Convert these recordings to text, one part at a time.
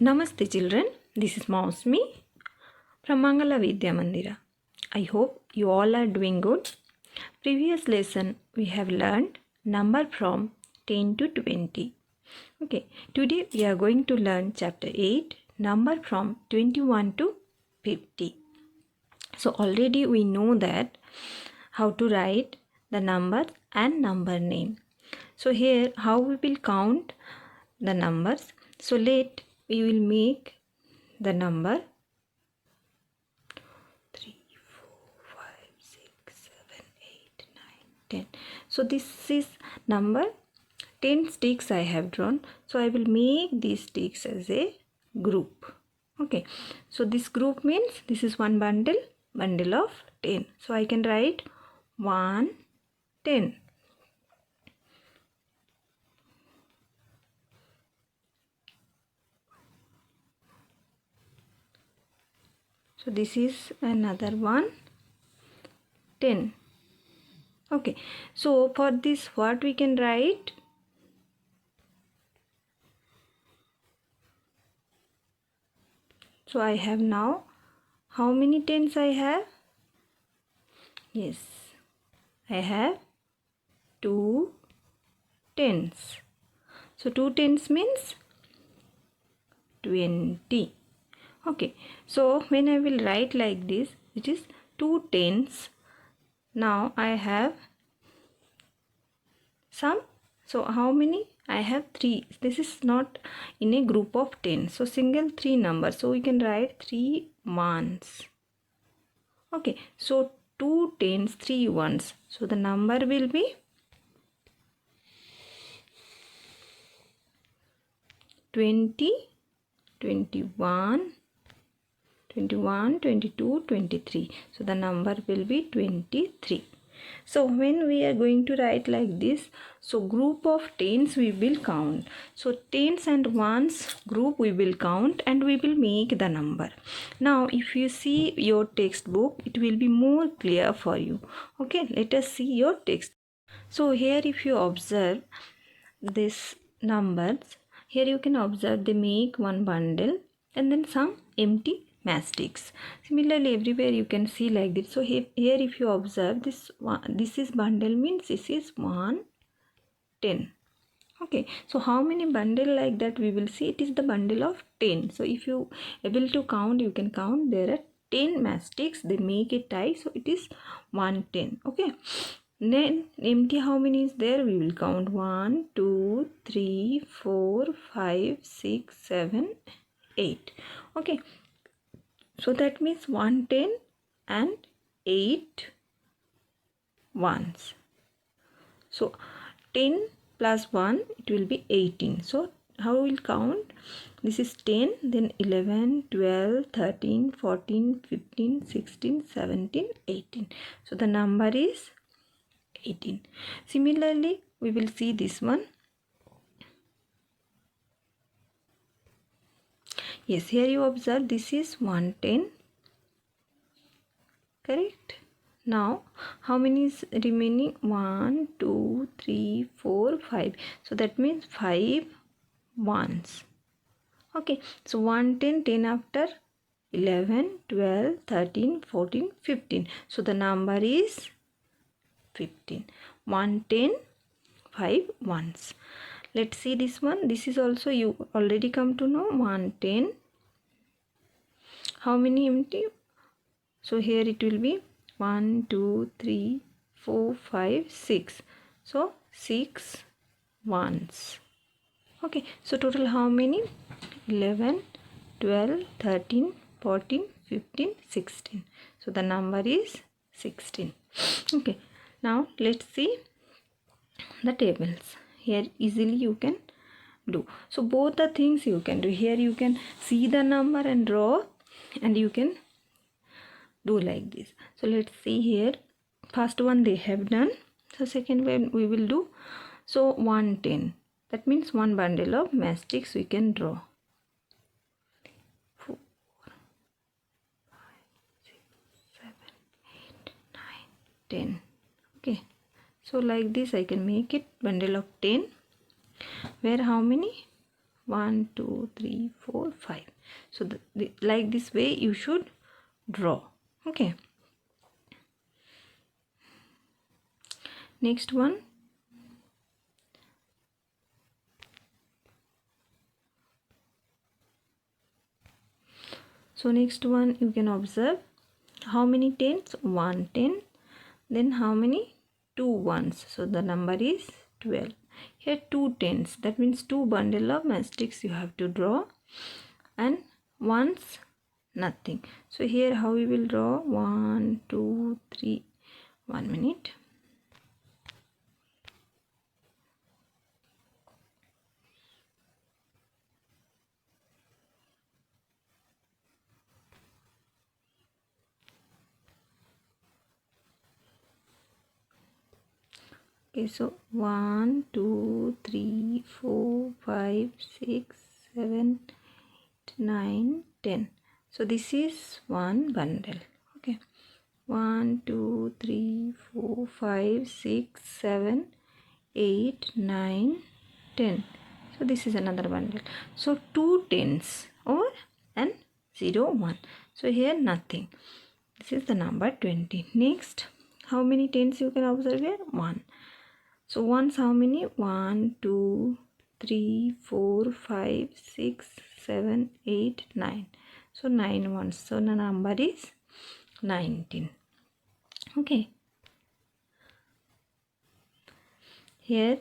Namaste children, this is Mausmi from Mangala Vidya Mandira. I hope you all are doing good. Previous lesson we have learned number from 10 to 20. Okay, today we are going to learn chapter 8, number from 21 to 50. So already we know that how to write the numbers and number name. So here how we will count the numbers. So we will make the number 3, 4, 5, 6, 7, 8, 9, 10. So this is number 10 sticks I have drawn. So I will make these sticks as a group. Okay, so this group means this is one bundle of 10. So I can write 1, 10. So this is another one, 10. Okay, so for this what we can write? So I have now, how many tens I have? Yes, I have 2 tens. So 2 tens means 20. Okay, so when I will write like this, it is 2 tens. Now I have some. So how many? I have 3. This is not in a group of 10. So single 3 numbers. So we can write 3 ones. Okay, so 2 tens, 3 ones. So the number will be 20, 21, 21, 22, 23. So the number will be 23. So when we are going to write like this, so group of tens we will count. So tens and ones group we will count and we will make the number. Now if you see your textbook, it will be more clear for you. Okay, let us see your text. So here if you observe this numbers, here you can observe they make one bundle and then some empty matchsticks. Similarly everywhere you can see like this. So here if you observe this one, this is bundle means this is 1, 10. Okay, so how many bundle like that we will see? It is the bundle of 10. So if you able to count, you can count. There are 10 matchsticks, they make a tie, so it is 110. Okay, then empty how many is there? We will count 1, 2, 3, 4, 5, 6, 7, 8. Okay, so that means 110 and 8 ones. So 10 plus 1, it will be 18. So how we will count? This is 10, then 11, 12, 13, 14, 15, 16, 17, 18. So the number is 18. Similarly, we will see this one. Yes, here you observe this is 110. Correct? Now, how many is remaining? 1, 2, 3, 4, 5. So that means 5 ones. Okay, so 110, 10 after 11, 12, 13, 14, 15. So the number is 15. 110, 5 ones. Let's see this one. This is also you already come to know 110. How many empty? So here it will be 1, 2, 3, 4, 5, 6. So 6 ones. Okay, so total how many? 11, 12, 13, 14, 15, 16. So the number is 16. Okay, now let's see the tables. Here easily you can do. So both the things you can do. Here you can see the number and draw, and you can do like this. So let's see here. First one they have done. So second one we will do. So 110. That means one bundle of matchsticks we can draw. 4, 5, 6, 7, 8, 9, 10. Okay. So like this I can make it bundle of 10. Where how many? 1 2 3 4 5. So like this way you should draw. Okay, next one. So next one you can observe how many tens. 1 10. Then how many? 2 ones. So the number is 12. Here 2 tens. That means 2 bundle of matchsticks you have to draw. And ones nothing. So here how we will draw? 1 2 3. 1 minute. Okay, so 1 2 3 4 5 6 7 8 9 10. So this is one bundle. Okay, 1 2 3 4 5 6 7 8 9 10. So this is another bundle. So 2 tens over and 0 1. So here nothing. This is the number 20. Next, how many tens you can observe here? 1. So ones how many? 1 2 3 4 5 6 7 8 9. So 9 ones. So the number is 19. Okay, here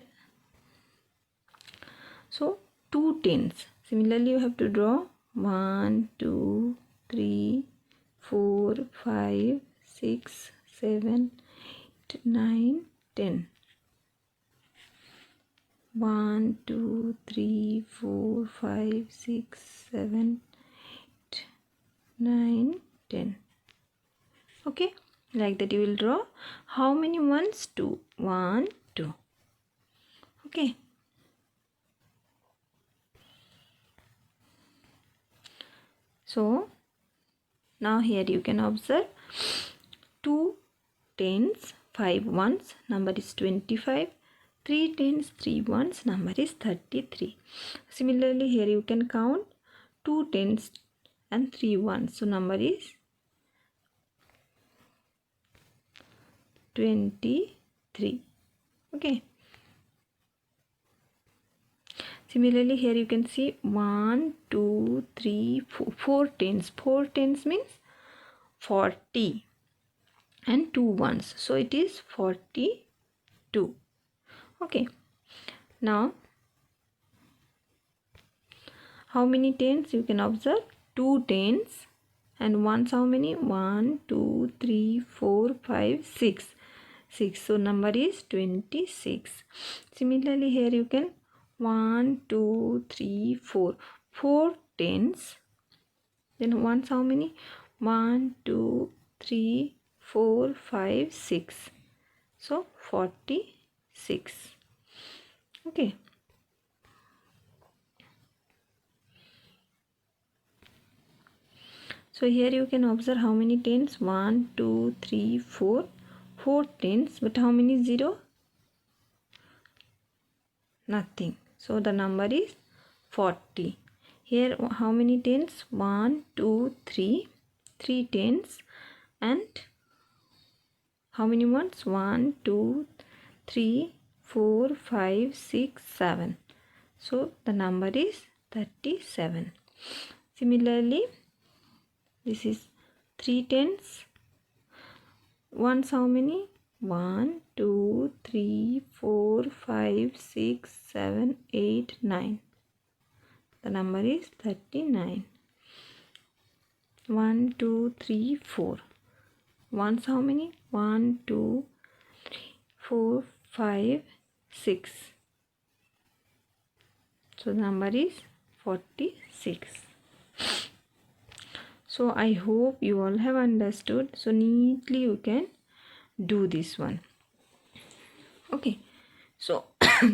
so 2 tens. Similarly you have to draw 1 2 3 4 5 6 7 8 9 10. 1 2 3 4 5 6 7 8 9 10. Okay, like that you will draw. How many ones? 2. 1 2. Okay, so now here you can observe 2 tens, 5 ones, number is 25. 3 tens, 3 ones, number is 33. Similarly here you can count 2 tens and 3 ones. So number is 23. Okay. Similarly here you can see 1 2 3 4, 4 tens. 4 tens means 40 and 2 ones. So it is 42. Okay. Now how many tens you can observe? 2 tens and ones how many? 1 2 3 4 5 6. 6. So number is 26. Similarly here you can 1 2 3 4. 4 tens. Then ones how many? 1 2 3 4 5 6. So 46. Okay. So here you can observe how many tens? 1 2 3 4. 4 tens, but how many 0? Nothing. So the number is 40. Here how many tens? 1 2 3. 3 tens and how many ones? 1 2 3 4 5 6 7. So the number is 37. Similarly this is 3 tens. Ones how many? 1 2 3 4 5 6 7 8 9. The number is 39. 1 2 3 4. Ones how many? 1 2 3 4 5 6. So the number is 46. So I hope you all have understood. So neatly you can do this one. Okay, so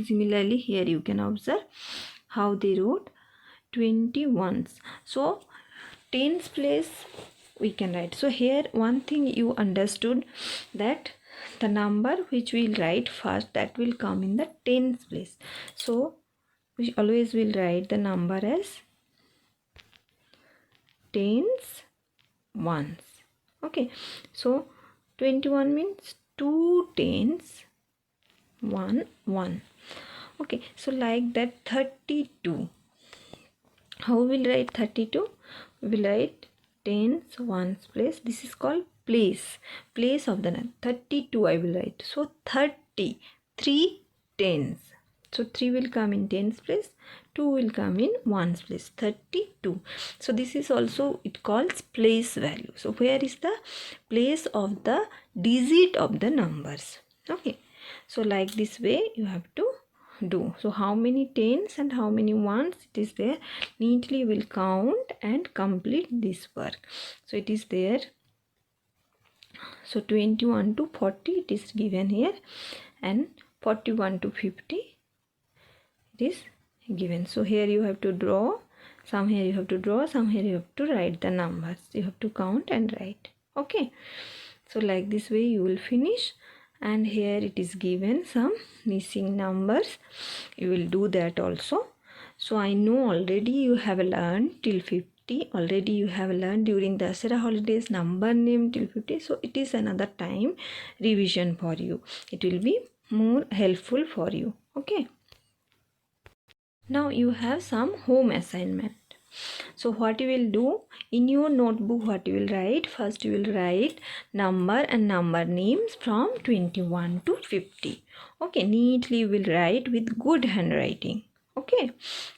similarly here you can observe how they wrote 21s. So tens place we can write. So here one thing you understood, that the number which we'll write first, that will come in the tens place. So we always will write the number as tens, ones. Okay, so 21 means 2 tens, 1. Okay, so like that 32. How we will write 32? We will write tens, ones place. This is called place. Place of the number. 32 I will write. So 30. 3 tens. So 3 will come in tens place. 2 will come in ones place. 32. So this is also, it calls place value. So where is the place of the digit of the numbers? Okay. So like this way you have to do. So how many tens and how many ones it is there, neatly will count and complete this work. So it is there. So 21 to 40 it is given here, and 41 to 50 it is given. So here you have to draw some, here you have to draw some, here you have to write the numbers, you have to count and write. Okay, so like this way you will finish. And here it is given some missing numbers, you will do that also. So I know already you have learned till 50, already you have learned during the Dussehra holidays number name till 50. So it is another time revision for you, it will be more helpful for you. Okay, now you have some home assignment. So what you will do in your notebook, what you will write, first you will write number and number names from 21 to 50. Okay, neatly you will write with good handwriting. Okay,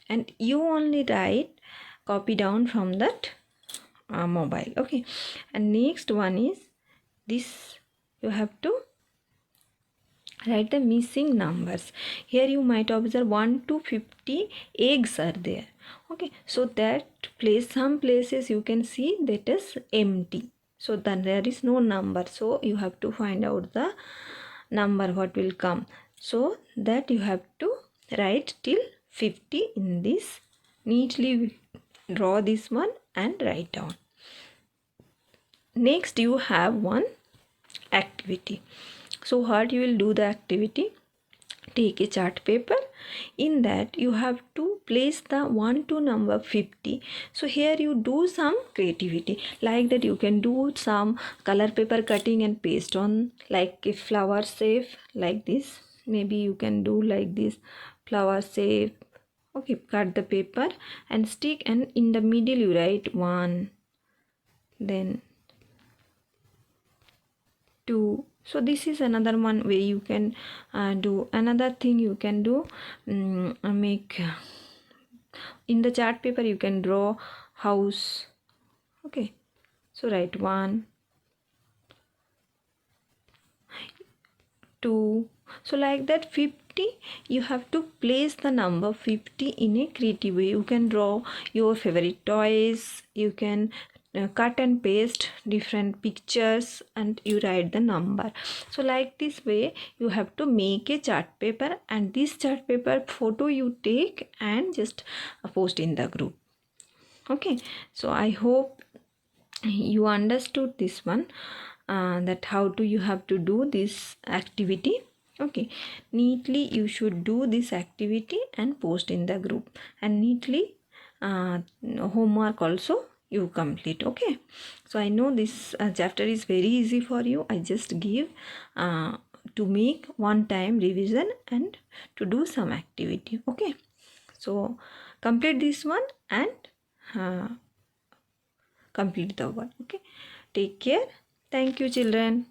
and you only write, copy down from that mobile. Okay, and next one is this, you have to write the missing numbers. Here you might observe 1 to 50 eggs are there. Okay, so that place, some places you can see that is empty, so then there is no number. So you have to find out the number what will come, so that you have to write till 50 in this. Neatly draw this one and write down. Next you have one activity. So what you will do the activity, take a chart paper, in that you have to place the 1 to number 50. So here you do some creativity, like that you can do some color paper cutting and paste on, like a flower shape like this. Maybe you can do like this flower shape. Okay, cut the paper and stick, and in the middle you write 1, then 2. So this is another one way you can do. Another thing you can do, make in the chart paper you can draw house. Okay, so write 1, 2. So like that 50, you have to place the number 50 in a creative way. You can draw your favorite toys, you can cut and paste different pictures, and you write the number. So like this way you have to make a chart paper, and this chart paper photo you take and just post in the group. Okay, so I hope you understood this one, that how do you have to do this activity. Okay, neatly you should do this activity and post in the group, and neatly homework also you complete. Okay, so I know this chapter is very easy for you. I just give to make one time revision and to do some activity. Okay, so complete this one and complete the work. Okay, take care. Thank you, children.